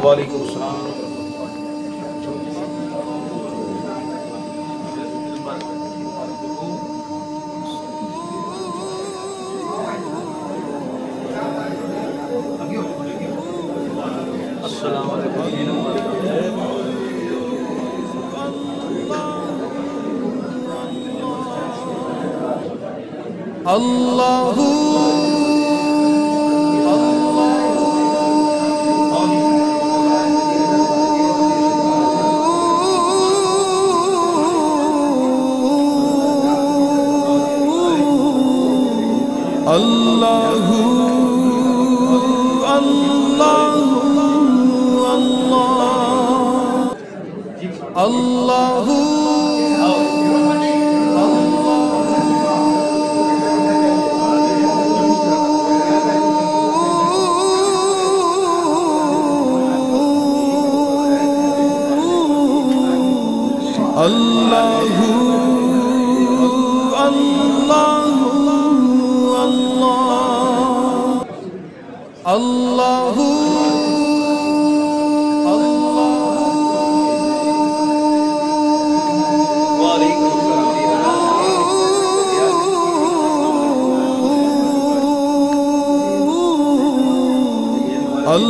वालेकुम सलाम। अल्लाहु अल्लाहु अल्लाहु अल्लाहु अल्लाहु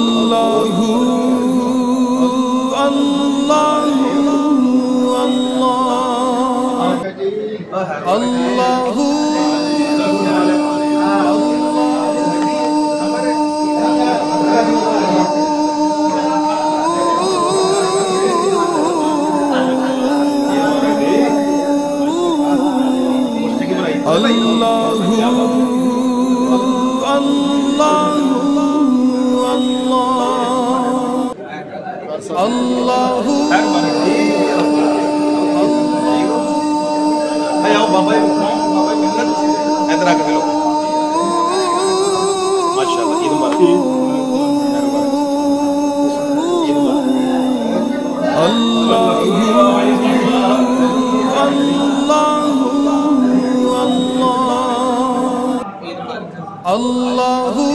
अल्लाहु अल्लाहु अल्लाहु अल्लाहु अल्लाहु आओ बाबा इधर आके मिलो। माशाल्लाह ईद मुबारक। अल्लाहु अल्लाहु अल्लाहु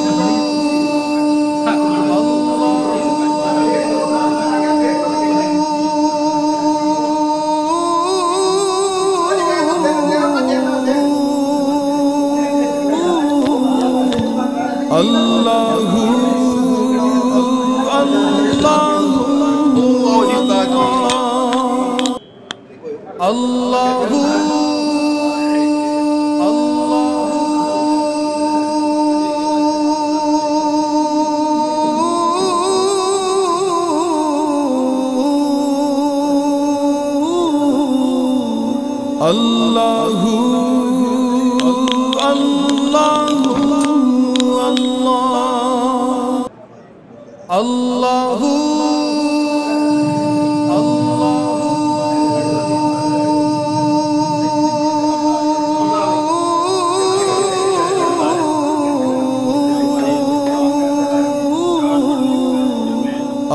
अल्लाहु अल्लाहु अल्लाहु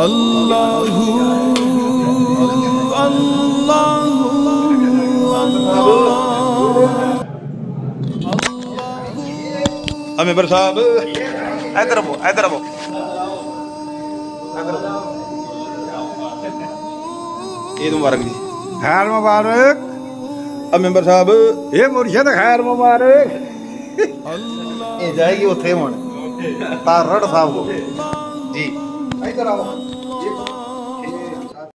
अल्लाहु मेंबर साहब इधर आओ इधर आओ। ईद मुबारक जी। खैर मुबारक। अब मेंबर साहब ये मुर्शिद खैर मुबारक। ये जाएगी उथे हुण तारड़ साहब को जी। इधर आओ।